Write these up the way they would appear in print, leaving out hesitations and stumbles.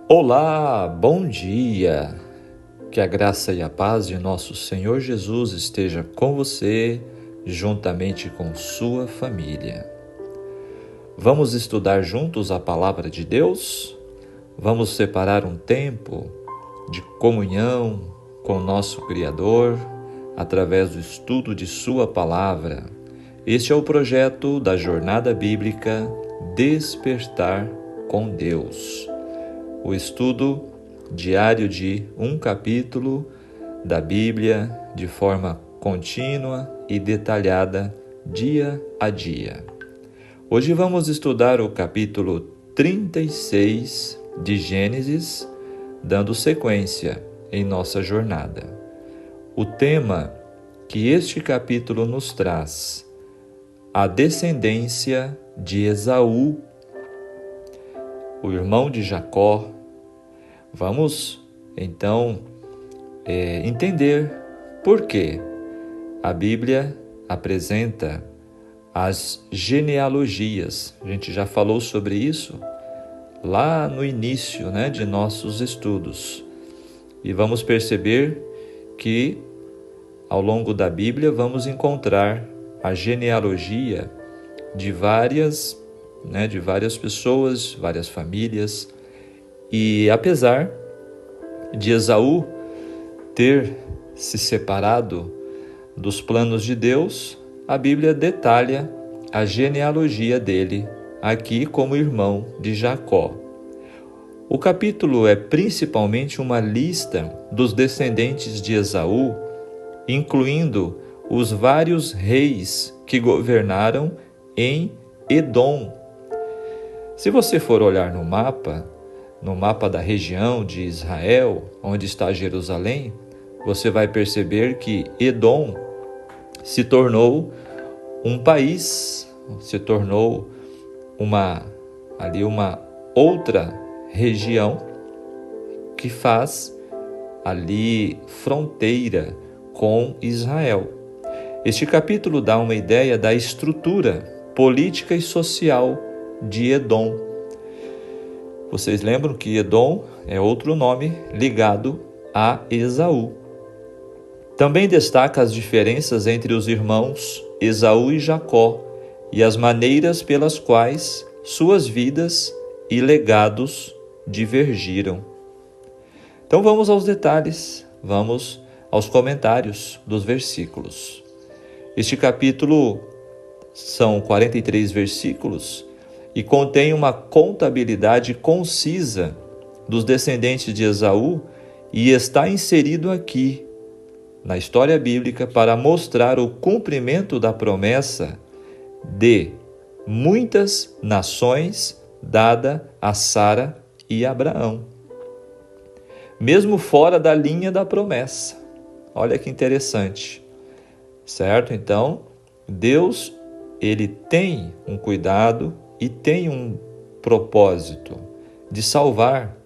Olá, bom dia! Que a graça e a paz de nosso Senhor Jesus esteja com você, juntamente com sua família. Vamos estudar juntos a Palavra de Deus? Vamos separar um tempo de comunhão com nosso Criador através do estudo de sua Palavra. Este é o projeto da Jornada Bíblica Despertar com Deus. O estudo diário de um capítulo da Bíblia de forma contínua e detalhada, dia a dia. Hoje vamos estudar o capítulo 36 de Gênesis, dando sequência em nossa jornada. O tema que este capítulo nos traz: a descendência de Esaú, o irmão de Jacó. Vamos, então, entender por que a Bíblia apresenta as genealogias. A gente já falou sobre isso lá no início, de nossos estudos. E vamos perceber que, ao longo da Bíblia, vamos encontrar a genealogia de várias pessoas, várias famílias. E apesar de Esaú ter se separado dos planos de Deus, a Bíblia detalha a genealogia dele aqui como irmão de Jacó. O capítulo é principalmente uma lista dos descendentes de Esaú, incluindo os vários reis que governaram em Edom. Se você for olhar no mapa da região de Israel, onde está Jerusalém, você vai perceber que Edom se tornou um país, se tornou uma outra região que faz ali fronteira com Israel. Este capítulo dá uma ideia da estrutura política e social de Edom. Vocês lembram que Edom é outro nome ligado a Esaú. Também destaca as diferenças entre os irmãos Esaú e Jacó e as maneiras pelas quais suas vidas e legados divergiram. Então vamos aos detalhes, vamos aos comentários dos versículos. Este capítulo são 43 versículos e contém uma contabilidade concisa dos descendentes de Esaú e está inserido aqui na história bíblica para mostrar o cumprimento da promessa de muitas nações dada a Sara e Abraão, mesmo fora da linha da promessa. Olha que interessante, certo? Então, Deus, ele tem um cuidado e tem um propósito de salvar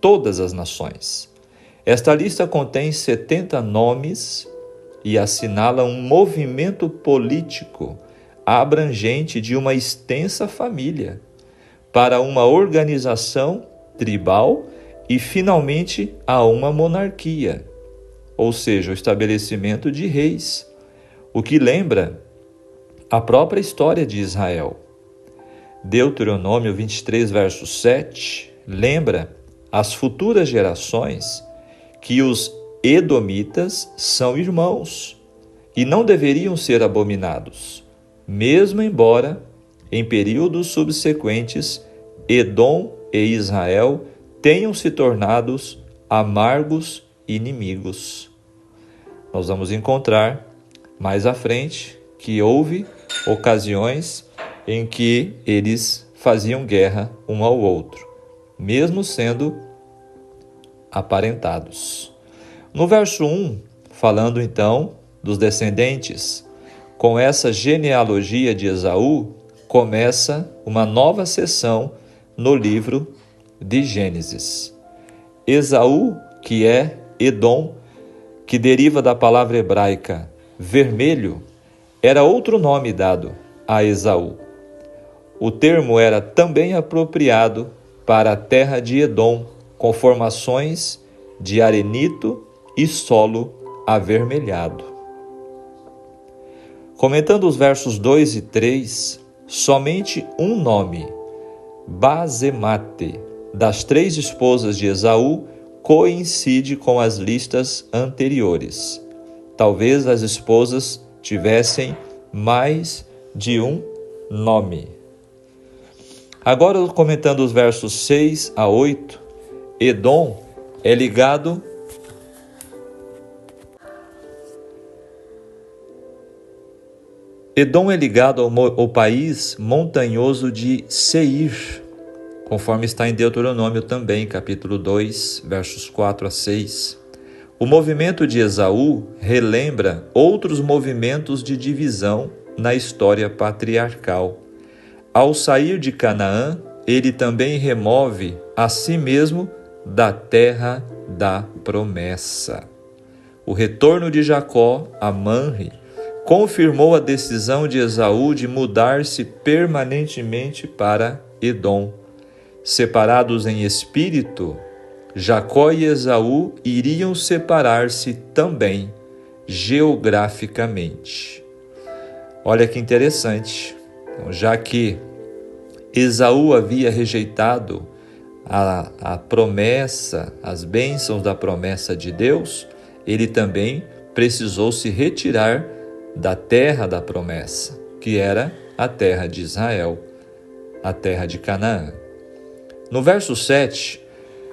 todas as nações. Esta lista contém 70 nomes e assinala um movimento político abrangente de uma extensa família para uma organização tribal e, finalmente, a uma monarquia, ou seja, o estabelecimento de reis, o que lembra a própria história de Israel. Deuteronômio 23, verso 7, lembra às futuras gerações que os edomitas são irmãos e não deveriam ser abominados, mesmo embora, em períodos subsequentes, Edom e Israel tenham se tornado amargos inimigos. Nós vamos encontrar mais à frente que houve ocasiões em que eles faziam guerra um ao outro, mesmo sendo aparentados. No verso 1, falando então dos descendentes, com essa genealogia de Esaú, começa uma nova seção no livro de Gênesis. Esaú, que é Edom, que deriva da palavra hebraica vermelho, era outro nome dado a Esaú. O termo era também apropriado para a terra de Edom, com formações de arenito e solo avermelhado. Comentando os versos 2 e 3, somente um nome, Basemate, das 3 esposas de Esaú, coincide com as listas anteriores. Talvez as esposas tivessem mais de um nome. Agora, comentando os versos 6 a 8, Edom é ligado ao país montanhoso de Seir, conforme está em Deuteronômio também, capítulo 2, versos 4 a 6. O movimento de Esaú relembra outros movimentos de divisão na história patriarcal. Ao sair de Canaã, ele também remove a si mesmo da terra da promessa. O retorno de Jacó a Manre confirmou a decisão de Esaú de mudar-se permanentemente para Edom. Separados em espírito, Jacó e Esaú iriam separar-se também geograficamente. Olha que interessante. Então, já que Esaú havia rejeitado a promessa, as bênçãos da promessa de Deus, ele também precisou se retirar da terra da promessa, que era a terra de Israel, a terra de Canaã. No verso 7,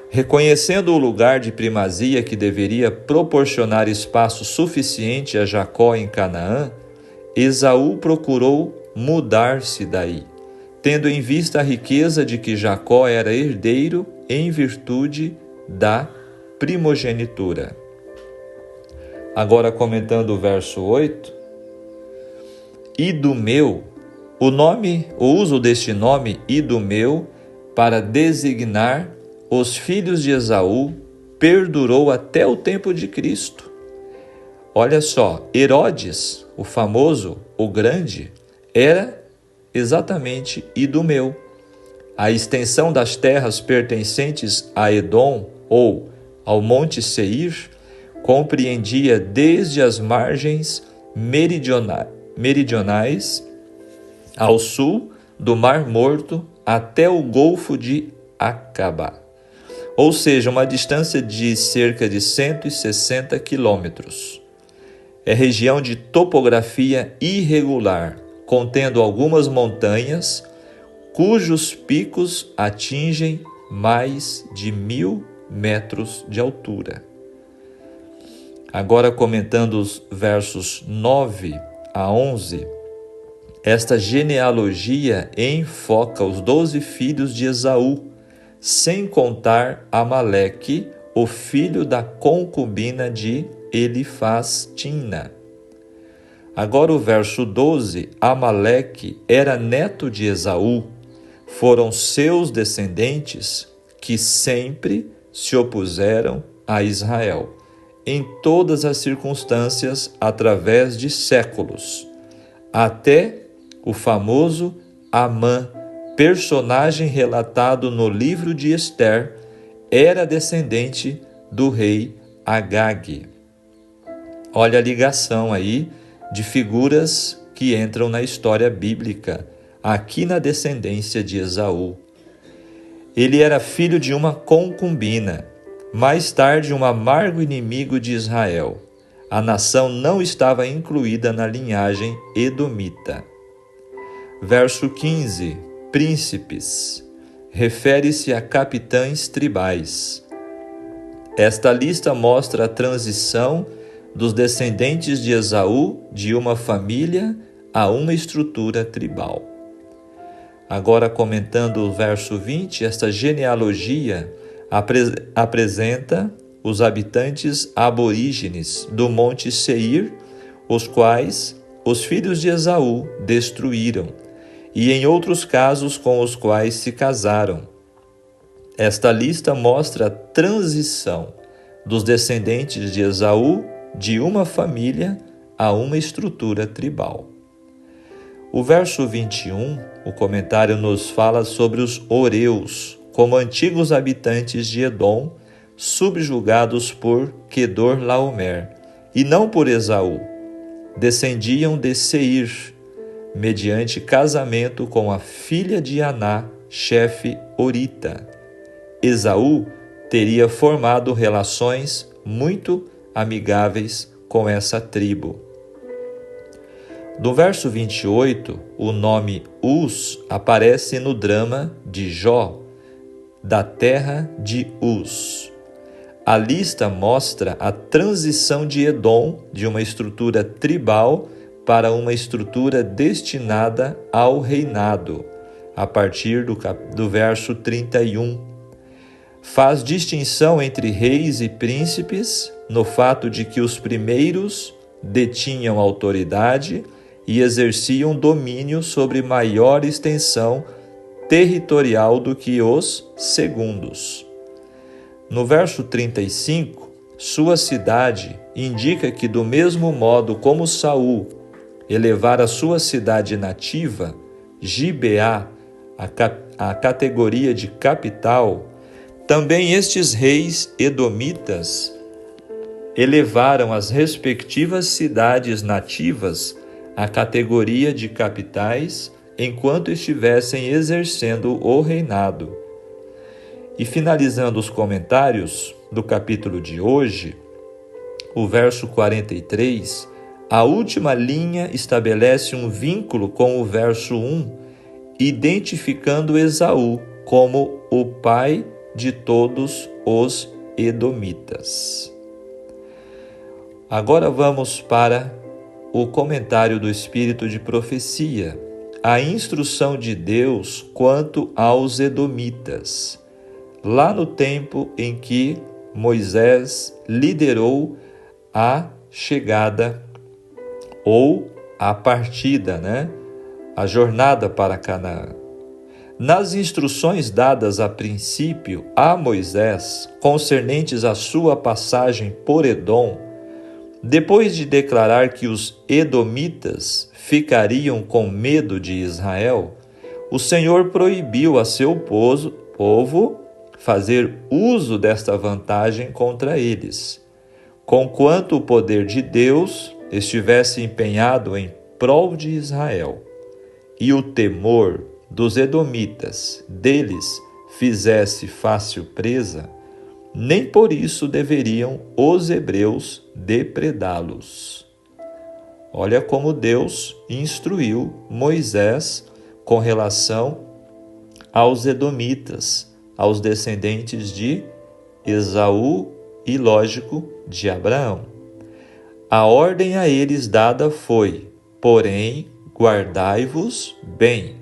reconhecendo o lugar de primazia que deveria proporcionar espaço suficiente a Jacó em Canaã, Esaú procurou mudar-se daí, tendo em vista a riqueza de que Jacó era herdeiro em virtude da primogenitura. Agora, comentando o verso 8, Idumeu, o uso deste nome Idumeu para designar os filhos de Esaú perdurou até o tempo de Cristo. Olha só, Herodes, o famoso, o grande, era exatamente Idumeu. A extensão das terras pertencentes a Edom ou ao Monte Seir compreendia desde as margens meridionais ao sul do Mar Morto até o Golfo de Acaba, ou seja, uma distância de cerca de 160 quilômetros. É região de topografia irregular, contendo algumas montanhas, cujos picos atingem mais de 1.000 metros de altura. Agora, comentando os versos 9 a 11, esta genealogia enfoca os 12 filhos de Esaú, sem contar Amaleque, o filho da concubina de Elifaz Timna. Agora o verso 12, Amaleque era neto de Esaú, foram seus descendentes que sempre se opuseram a Israel, em todas as circunstâncias através de séculos, até o famoso Amã, personagem relatado no livro de Ester, era descendente do rei Agag. Olha a ligação aí de figuras que entram na história bíblica, aqui na descendência de Esaú. Ele era filho de uma concubina, mais tarde um amargo inimigo de Israel. A nação não estava incluída na linhagem edomita. Verso 15, príncipes, refere-se a capitães tribais. Esta lista mostra a transição dos descendentes de Esaú de uma família a uma estrutura tribal. Agora, comentando o verso 20, esta genealogia apresenta os habitantes aborígenes do Monte Seir, os quais os filhos de Esaú destruíram, e em outros casos com os quais se casaram. Esta lista mostra a transição dos descendentes de Esaú de uma família a uma estrutura tribal. O verso 21, o comentário nos fala sobre os horeus, como antigos habitantes de Edom, subjugados por Quedorlaomer, e não por Esaú. Descendiam de Seir, mediante casamento com a filha de Aná, chefe horita. Esaú teria formado relações muito amigáveis com essa tribo. No verso 28, o nome Uz aparece no drama de Jó, da terra de Uz. A lista mostra a transição de Edom de uma estrutura tribal para uma estrutura destinada ao reinado, a partir do verso 31. Faz distinção entre reis e príncipes no fato de que os primeiros detinham autoridade e exerciam domínio sobre maior extensão territorial do que os segundos. No verso 35, sua cidade indica que, do mesmo modo como Saul elevara sua cidade nativa, Gibeá, a categoria de capital, também estes reis edomitas elevaram as respectivas cidades nativas à categoria de capitais enquanto estivessem exercendo o reinado. E finalizando os comentários do capítulo de hoje, o verso 43, a última linha estabelece um vínculo com o verso 1, identificando Esaú como o pai de todos os edomitas. Agora vamos para o comentário do Espírito de Profecia, a instrução de Deus quanto aos edomitas, lá no tempo em que Moisés liderou a chegada ou a partida, a jornada para Canaã. Nas instruções dadas a princípio a Moisés, concernentes à sua passagem por Edom, depois de declarar que os edomitas ficariam com medo de Israel, o Senhor proibiu a seu povo fazer uso desta vantagem contra eles, conquanto o poder de Deus estivesse empenhado em prol de Israel, e o temor dos edomitas deles fizesse fácil presa, nem por isso deveriam os hebreus depredá-los. Olha como Deus instruiu Moisés com relação aos edomitas, aos descendentes de Esaú e, lógico, de Abraão. A ordem a eles dada foi: porém, guardai-vos bem,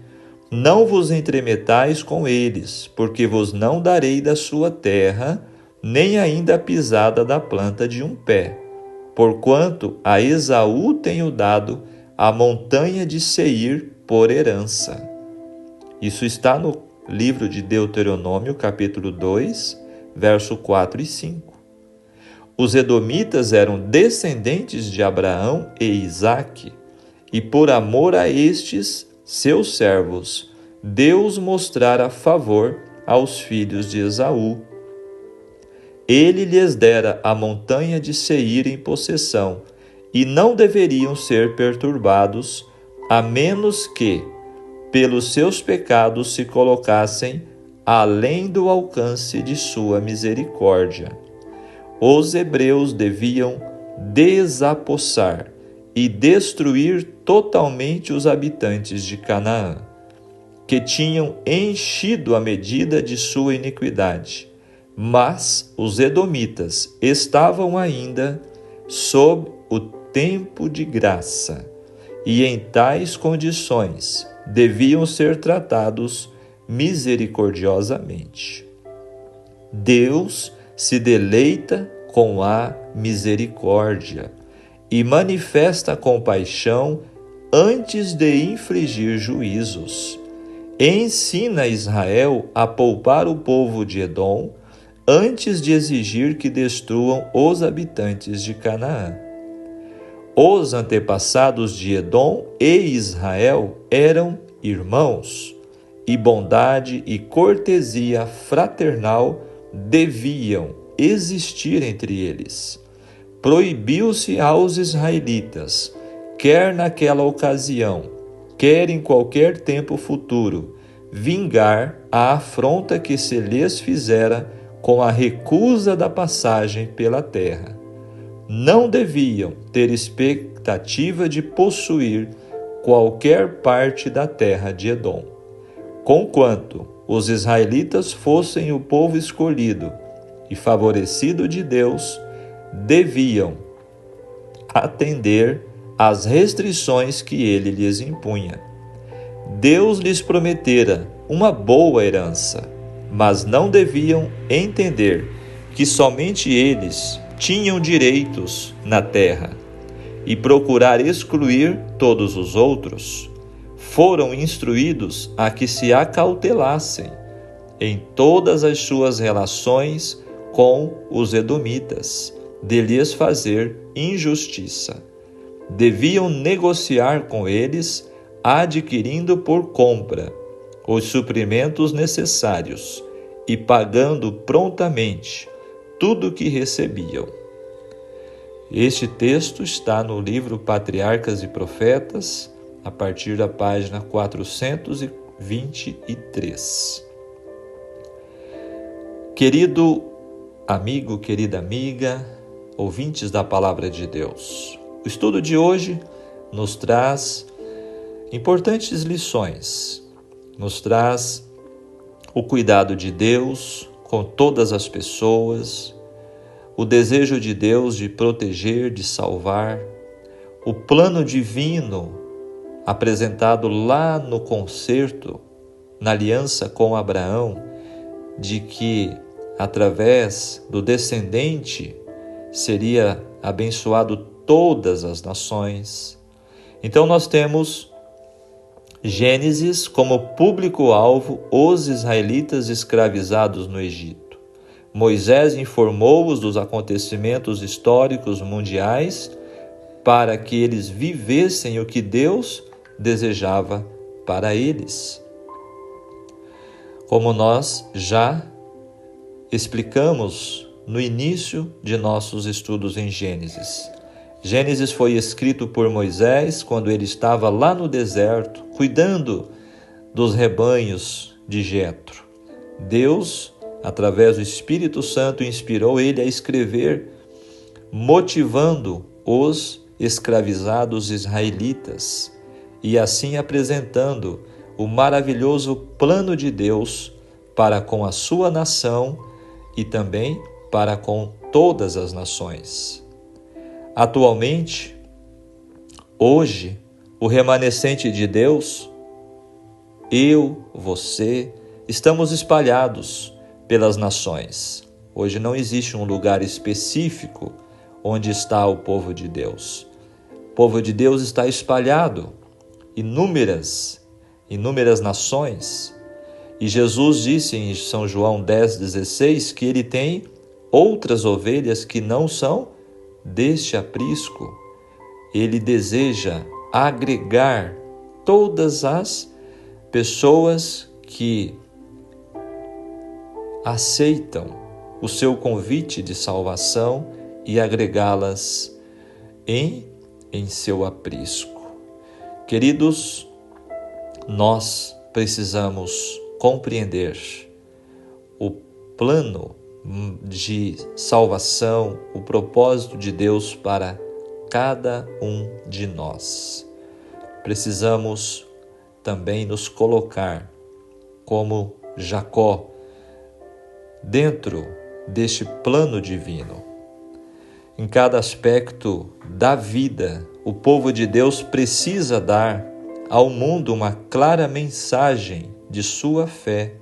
não vos entremetais com eles, porque vos não darei da sua terra, nem ainda a pisada da planta de um pé, porquanto a Esaú tenho dado a montanha de Seir por herança. Isso está no livro de Deuteronômio, capítulo 2, verso 4 e 5. Os edomitas eram descendentes de Abraão e Isaque, e por amor a estes, seus servos, Deus mostrara favor aos filhos de Esaú. Ele lhes dera a montanha de Seir em possessão, e não deveriam ser perturbados, a menos que, pelos seus pecados, se colocassem além do alcance de sua misericórdia. Os hebreus deviam desapossar e destruir totalmente os habitantes de Canaã, que tinham enchido a medida de sua iniquidade. Mas os edomitas estavam ainda sob o tempo de graça, e em tais condições deviam ser tratados misericordiosamente. Deus se deleita com a misericórdia e manifesta compaixão antes de infligir juízos. Ensina Israel a poupar o povo de Edom antes de exigir que destruam os habitantes de Canaã. Os antepassados de Edom e Israel eram irmãos, e bondade e cortesia fraternal deviam existir entre eles. Proibiu-se aos israelitas, quer naquela ocasião, quer em qualquer tempo futuro, vingar a afronta que se lhes fizera com a recusa da passagem pela terra. Não deviam ter expectativa de possuir qualquer parte da terra de Edom. Conquanto os israelitas fossem o povo escolhido e favorecido de Deus, deviam atender às restrições que ele lhes impunha. Deus lhes prometera uma boa herança, mas não deviam entender que somente eles tinham direitos na terra e procurar excluir todos os outros. Foram instruídos a que se acautelassem em todas as suas relações com os edomitas, de lhes fazer injustiça. Deviam negociar com eles, adquirindo por compra os suprimentos necessários e pagando prontamente tudo o que recebiam. Este texto está no livro Patriarcas e Profetas, a partir da página 423. Querido amigo, querida amiga, ouvintes da Palavra de Deus, o estudo de hoje nos traz importantes lições, nos traz o cuidado de Deus com todas as pessoas, o desejo de Deus de proteger, de salvar, o plano divino apresentado lá no concerto, na aliança com Abraão, de que através do descendente seria abençoado todas as nações. Então nós temos Gênesis como público-alvo, os israelitas escravizados no Egito. Moisés informou-os dos acontecimentos históricos mundiais para que eles vivessem o que Deus desejava para eles. Como nós já explicamos no início de nossos estudos em Gênesis. Gênesis foi escrito por Moisés quando ele estava lá no deserto, cuidando dos rebanhos de Jetro. Deus, através do Espírito Santo, inspirou ele a escrever, motivando os escravizados israelitas e assim apresentando o maravilhoso plano de Deus para com a sua nação e também para com todas as nações. Atualmente, hoje, o remanescente de Deus, eu, você, estamos espalhados pelas nações. Hoje não existe um lugar específico onde está o povo de Deus. O povo de Deus está espalhado em inúmeras nações. E Jesus disse em São João 10,16 que ele tem outras ovelhas que não são deste aprisco. Ele deseja agregar todas as pessoas que aceitam o seu convite de salvação e agregá-las em seu aprisco. Queridos, nós precisamos compreender o plano de salvação, o propósito de Deus para cada um de nós. Precisamos também nos colocar como Jacó dentro deste plano divino. Em cada aspecto da vida, o povo de Deus precisa dar ao mundo uma clara mensagem de sua fé.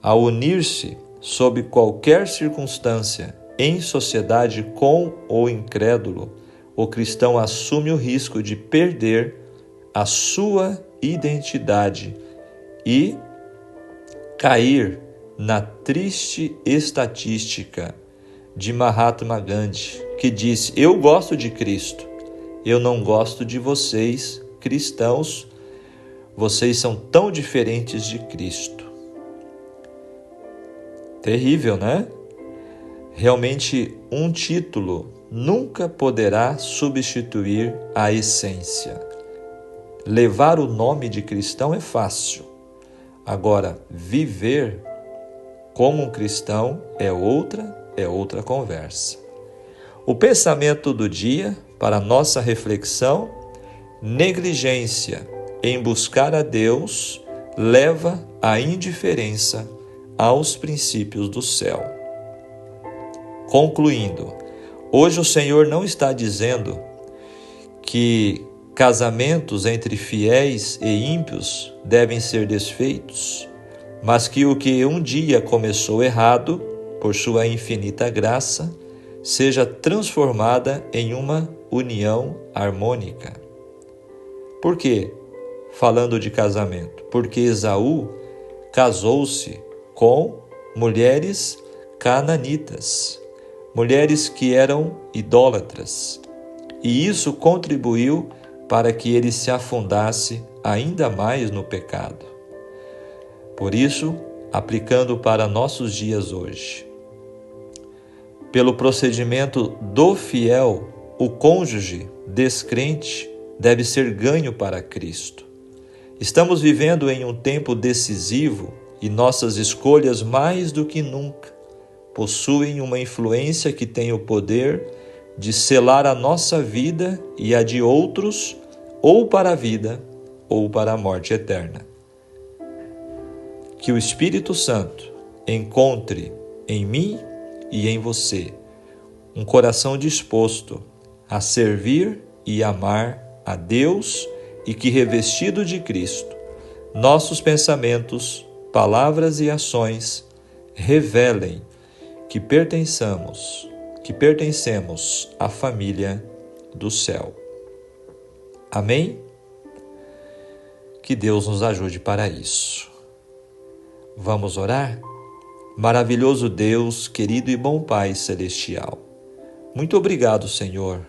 Ao unir-se sob qualquer circunstância em sociedade com o incrédulo, o cristão assume o risco de perder a sua identidade e cair na triste estatística de Mahatma Gandhi, que diz: eu gosto de Cristo, eu não gosto de vocês, cristãos, vocês são tão diferentes de Cristo. Terrível, né? Realmente, um título nunca poderá substituir a essência. Levar o nome de cristão é fácil. Agora, viver como um cristão é outra conversa. O pensamento do dia para nossa reflexão: negligência em buscar a Deus leva à indiferença aos princípios do céu. Concluindo, hoje o Senhor não está dizendo que casamentos entre fiéis e ímpios devem ser desfeitos, mas que o que um dia começou errado, por sua infinita graça, seja transformada em uma união harmônica. Por quê? Falando de casamento, porque Esaú casou-se com mulheres cananitas, mulheres que eram idólatras, e isso contribuiu para que ele se afundasse ainda mais no pecado. Por isso, aplicando para nossos dias hoje, pelo procedimento do fiel, o cônjuge descrente deve ser ganho para Cristo. Estamos vivendo em um tempo decisivo e nossas escolhas, mais do que nunca, possuem uma influência que tem o poder de selar a nossa vida e a de outros, ou para a vida ou para a morte eterna. Que o Espírito Santo encontre em mim e em você um coração disposto a servir e amar a Deus, e que, revestido de Cristo, nossos pensamentos, palavras e ações revelem que pertencemos à família do céu. Amém? Que Deus nos ajude para isso. Vamos orar? Maravilhoso Deus, querido e bom Pai celestial, muito obrigado, Senhor,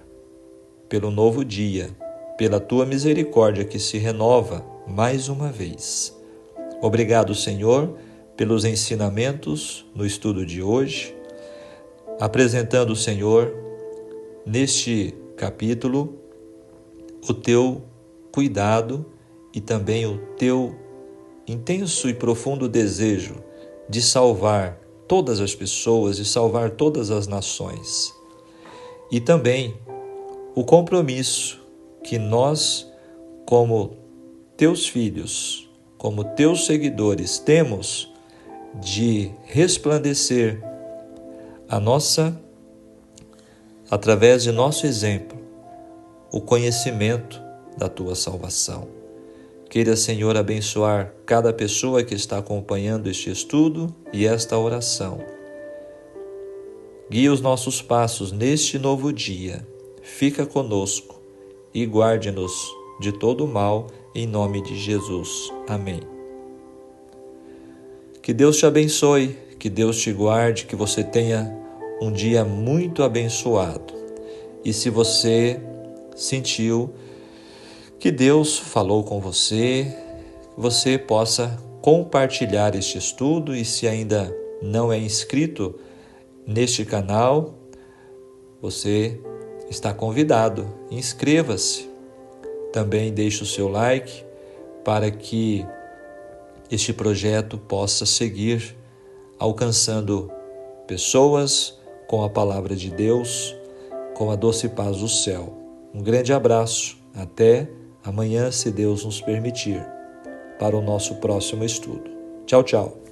pelo novo dia, pela Tua misericórdia que se renova mais uma vez. Obrigado, Senhor, pelos ensinamentos no estudo de hoje, apresentando, Senhor, neste capítulo, o Teu cuidado e também o Teu intenso e profundo desejo de salvar todas as pessoas, de salvar todas as nações. E também o compromisso que nós, como Teus filhos, como Teus seguidores, temos de resplandecer através de nosso exemplo, o conhecimento da Tua salvação. Queira, Senhor, abençoar cada pessoa que está acompanhando este estudo e esta oração. Guia os nossos passos neste novo dia. Fica conosco e guarde-nos de todo o mal, em nome de Jesus. Amém. Que Deus te abençoe, que Deus te guarde, que você tenha um dia muito abençoado. E se você sentiu que Deus falou com você, você possa compartilhar este estudo, e se ainda não é inscrito neste canal, você está convidado. Inscreva-se. Também deixe o seu like para que este projeto possa seguir alcançando pessoas com a palavra de Deus, com a doce paz do céu. Um grande abraço. Até amanhã, se Deus nos permitir, para o nosso próximo estudo. Tchau, tchau.